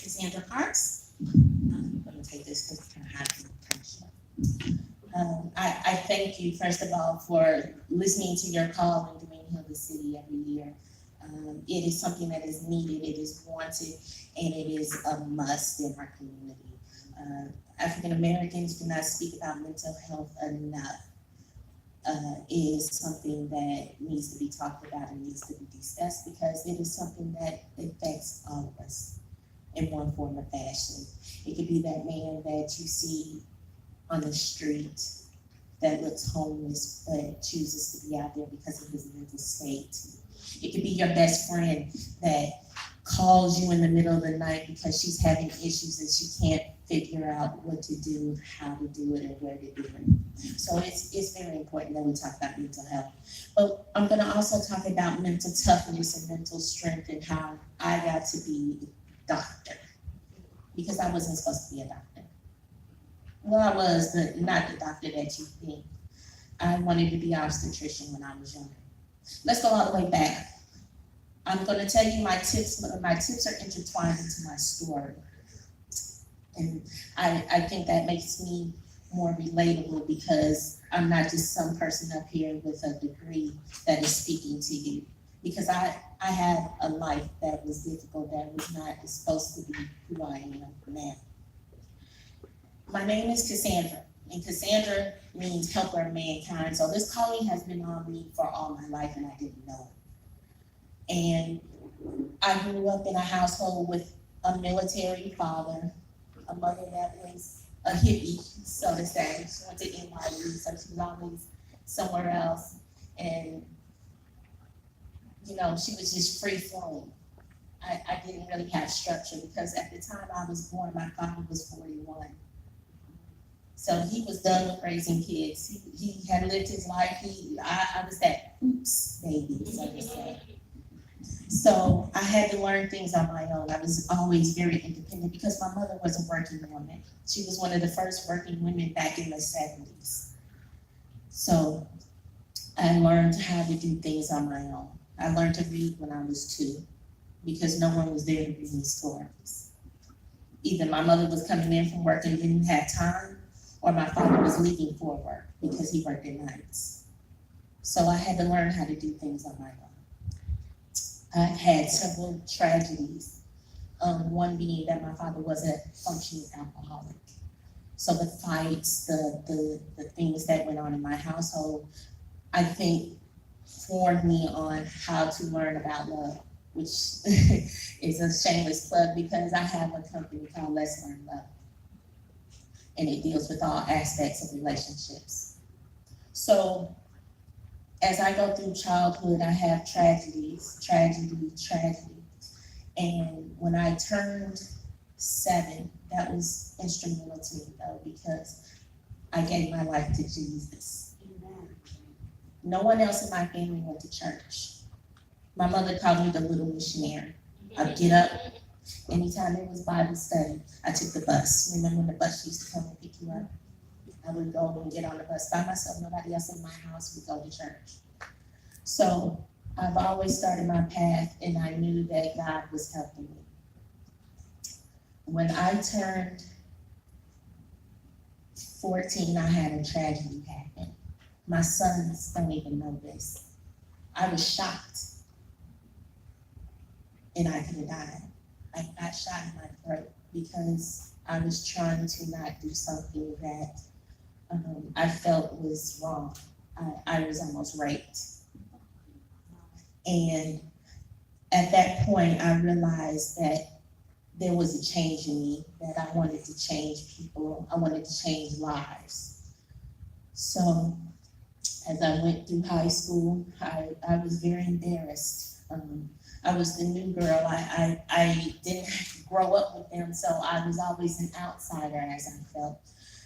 Cassandra Parks. I'm going to take this because it's kind of hot in I thank you, first of all, for listening to your call and doing Heal the City every year. It is something that is needed, it is wanted, and it is a must in our community. African Americans do not speak about mental health enough. Is something that needs to be talked about and needs to be discussed because it is something that affects all of us in one form or fashion. It could be that man that you see on the street that looks homeless but chooses to be out there because of his mental state. It could be your best friend that calls you in the middle of the night because she's having issues and she can't figure out what to do, how to do it, and where to do it. So it's very important that we talk about mental health. But I'm going to also talk about mental toughness and mental strength and how I got to be a doctor because I wasn't supposed to be a doctor. Well, I was, but not the doctor that you think. I wanted to be an obstetrician when I was younger. Let's go all the way back. I'm going to tell you my tips, but my tips are intertwined into my story. And I think that makes me more relatable because I'm not just some person up here with a degree that is speaking to you. Because I had a life that was difficult, that was not supposed to be who I am now. My name is Cassandra, and Cassandra means helper of mankind. So this calling has been on me for all my life, and I didn't know it. And I grew up in a household with a military father, a mother that was a hippie, so to say. She went to NYU, so she was always somewhere else. And, you know, she was just free flowing. I didn't really have structure because at the time I was born, my father was 41. So he was done with raising kids. He had lived his life. I was that oops baby, so to say. So I had to learn things on my own. I was always very independent because my mother was a working woman. She was one of the first working women back in the 70s. So I learned how to do things on my own. I learned to read when I was 2 because no one was there to read me stories. Either my mother was coming in from work and didn't have time, or my father was leaving for work because he worked at nights. So I had to learn how to do things on my own. I had several tragedies, one being that my father was a functioning alcoholic. So the fights, the things that went on in my household, I think formed me on how to learn about love, which is a shameless plug because I have a company called Let's Learn Love. And it deals with all aspects of relationships. So as I go through childhood, I have tragedy. And when I turned 7, that was instrumental to me though, because I gave my life to Jesus. No one else in my family went to church. My mother called me the little missionary. I'd get up, anytime there was Bible study, I took the bus. Remember when the bus used to come and pick you up? I would go and get on the bus by myself. Nobody else in my house would go to church. So I've always started my path and I knew that God was helping me. When I turned 14, I had a tragedy happen. My sons don't even know this. I was shocked and I could have died. I got shot in my throat because I was trying to not do something that I felt was wrong. I was almost raped. And at that point, I realized that there was a change in me, that I wanted to change people. I wanted to change lives. So as I went through high school, I was very embarrassed. I was the new girl. I didn't grow up with them, so I was always an outsider, as I felt.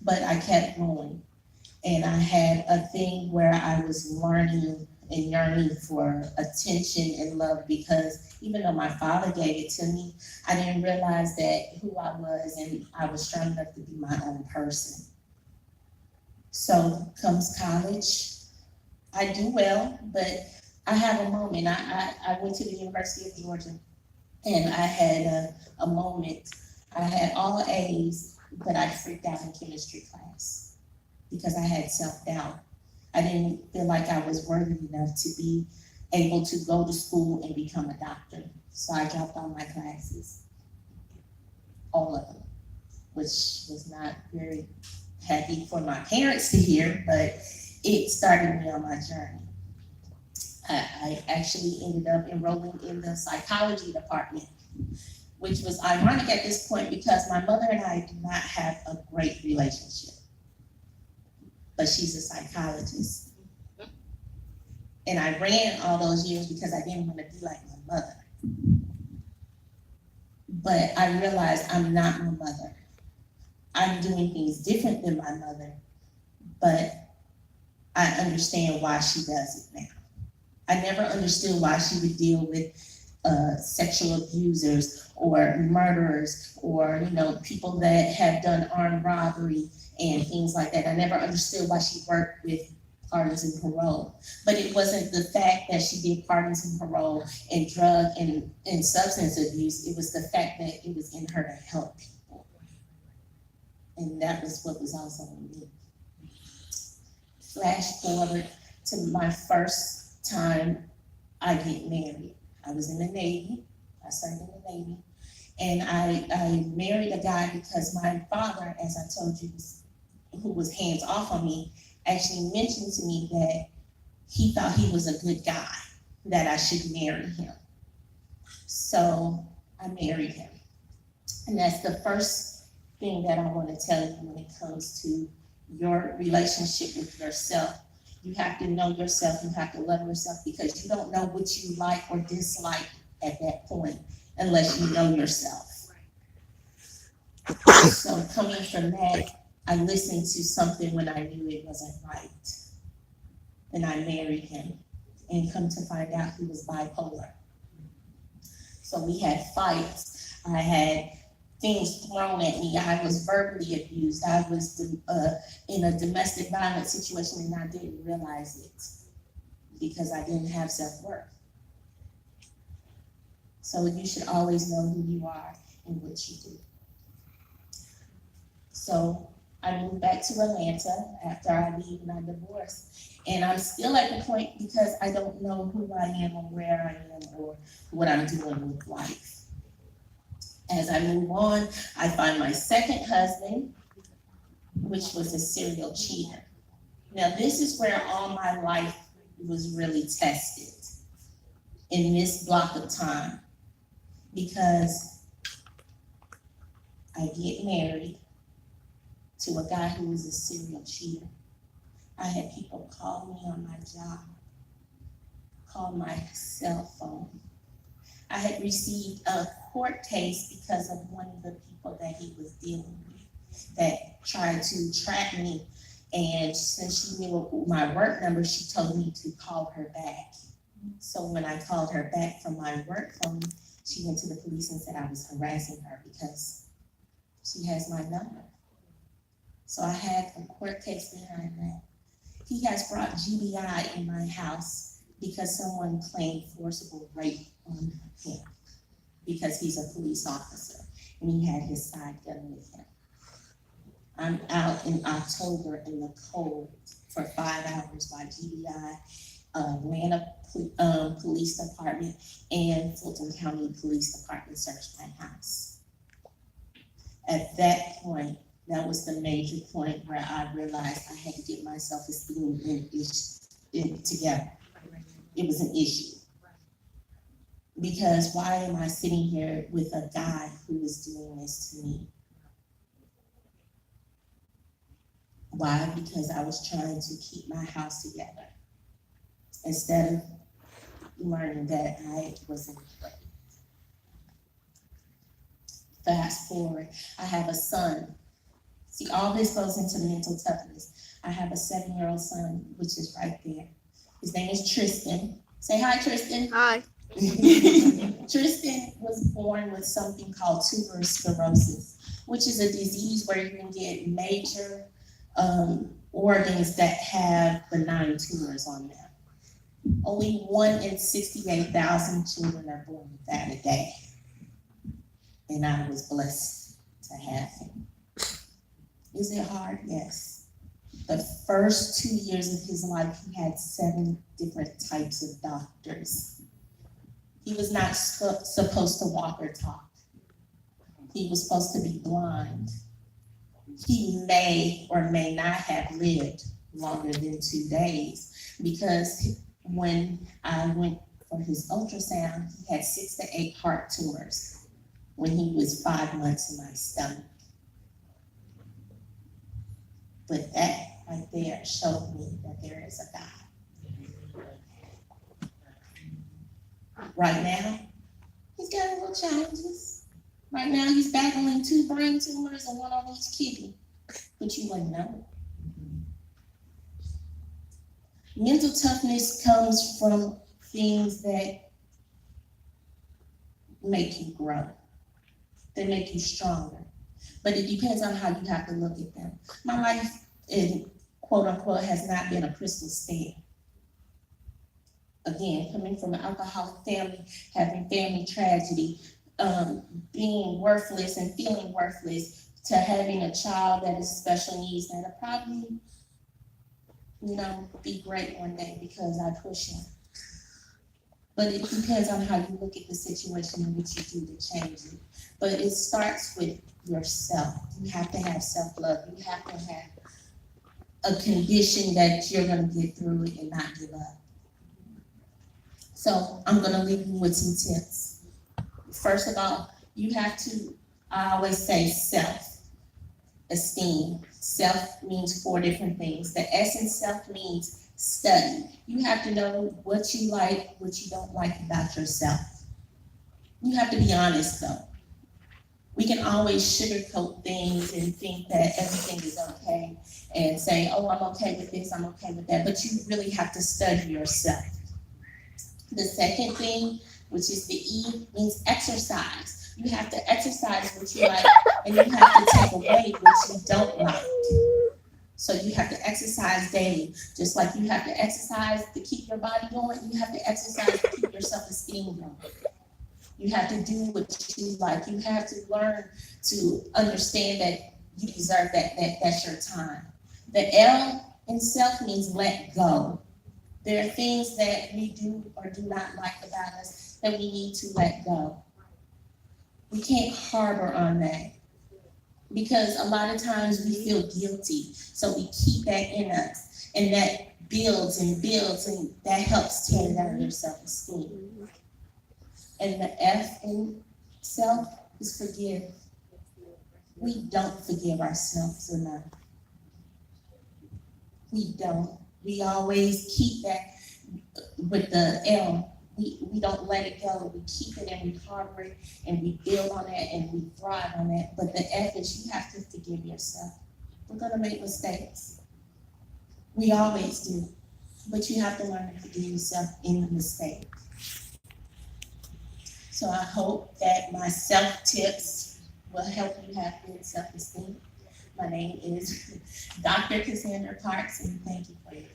But I kept going. And I had a thing where I was learning and yearning for attention and love because even though my father gave it to me, I didn't realize that who I was and I was strong enough to be my own person. So comes college, I do well, but I have a moment. I went to the University of Georgia and I had a moment. I had all A's, but I freaked out in chemistry class because I had self-doubt. I didn't feel like I was worthy enough to be able to go to school and become a doctor. So I dropped all my classes, all of them, which was not very happy for my parents to hear, but it started me on my journey. I actually ended up enrolling in the psychology department, which was ironic at this point because my mother and I do not have a great relationship, but she's a psychologist. And I ran all those years because I didn't want to be like my mother. But I realized I'm not my mother. I'm doing things different than my mother, but I understand why she does it now. I never understood why she would deal with sexual abusers or murderers or people that have done armed robbery and things like that. I never understood why she worked with pardons and parole. But it wasn't the fact that she did pardons and parole and drug and substance abuse. It was the fact that it was in her to help people. And that was what was also in me. Flash forward to my first time I get married. I was in the Navy. I served in the Navy. And I married a guy because my father, as I told you, who was hands off on me, actually mentioned to me that he thought he was a good guy, that I should marry him. So I married him. And that's the first thing that I want to tell you when it comes to your relationship with yourself. You have to know yourself, you have to love yourself, because you don't know what you like or dislike at that point unless you know yourself. So coming from that, I listened to something when I knew it wasn't right. And I married him, and come to find out he was bipolar. So we had fights. I had things thrown at me. I was verbally abused. I was in a domestic violence situation, and I didn't realize it because I didn't have self-worth. So you should always know who you are and what you do. So I moved back to Atlanta after I leave and I divorced. And I'm still at the point because I don't know who I am or where I am or what I'm doing with life. As I move on, I find my second husband, which was a serial cheater. Now, this is where all my life was really tested in this block of time, because I get married to a guy who was a serial cheater. I had people call me on my job, call my cell phone. I had received a court case because of one of the people that he was dealing with that tried to track me. And since she knew my work number, she told me to call her back. So when I called her back from my work phone, she went to the police and said I was harassing her because she has my number. So I had a court case behind that. He has brought GBI in my house because someone claimed forcible rape on him because he's a police officer and he had his side gun with him. I'm out in October in the cold for 5 hours by GBI, Atlanta Police Department and Fulton County Police Department searched my house. At that point, that was the major point where I realized I had to get my self-esteem together. It was an issue. Because why am I sitting here with a guy who is doing this to me? Why? Because I was trying to keep my house together instead of learning that I wasn't great. Fast forward, I have a son. See, all this goes into mental toughness. I have a 7-year-old son, which is right there. His name is Tristan. Say hi, Tristan. Hi. Tristan was born with something called tuberous sclerosis, which is a disease where you can get major organs that have benign tumors on them. Only 1 in 68,000 children are born with that a day. and I was blessed to have him. Is it hard? Yes. The first 2 years of his life, he had 7 different types of doctors. He was not supposed to walk or talk. He was supposed to be blind. He may or may not have lived longer than 2 days, because when I went for his ultrasound, he had 6 to 8 heart tumors when he was 5 months in my stomach. But that right there showed me that there is a God. Right now, he's got little challenges. Right now, he's battling 2 brain tumors and 1 on each kidney, but you wouldn't know. Mental toughness comes from things that make you grow, that make you stronger. But it depends on how you have to look at them. My life, quote unquote, has not been a crystal stair. Again, coming from an alcoholic family, having family tragedy, being worthless and feeling worthless, to having a child that is special needs that'll probably, be great one day because I push him. But it depends on how you look at the situation and what you do to change it. But it starts with yourself. You have to have self-love. You have to have a condition that you're going to get through it and not give up. So I'm going to leave you with some tips. First of all, you have to, I always say, self-esteem. Self means 4 different things. The S in self means study. You have to know what you like, what you don't like about yourself. You have to be honest, though. We can always sugarcoat things and think that everything is okay and say, oh, I'm okay with this, I'm okay with that, but you really have to study yourself. The second thing, which is the E, means exercise. You have to exercise what you like, and you have to take away what you don't like. So you have to exercise daily. Just like you have to exercise to keep your body going, you have to exercise to keep your self-esteem going. You have to do what you like. You have to learn to understand that you deserve that's your time. The L in self means let go. There are things that we do or do not like about us that we need to let go. We can't harbor on that, because a lot of times we feel guilty. So we keep that in us, and that builds and builds, and that helps tear down your self-esteem. And the F in self is forgive. We don't forgive ourselves enough. We don't. We always keep that with the L. We don't let it go. We keep it and we harbor it and we build on it and we thrive on it. But the F is you have to forgive yourself. We're going to make mistakes. We always do. But you have to learn to forgive yourself in the mistake. So I hope that my self-tips will help you have good self-esteem. My name is Dr. Cassandra Parks, and thank you for your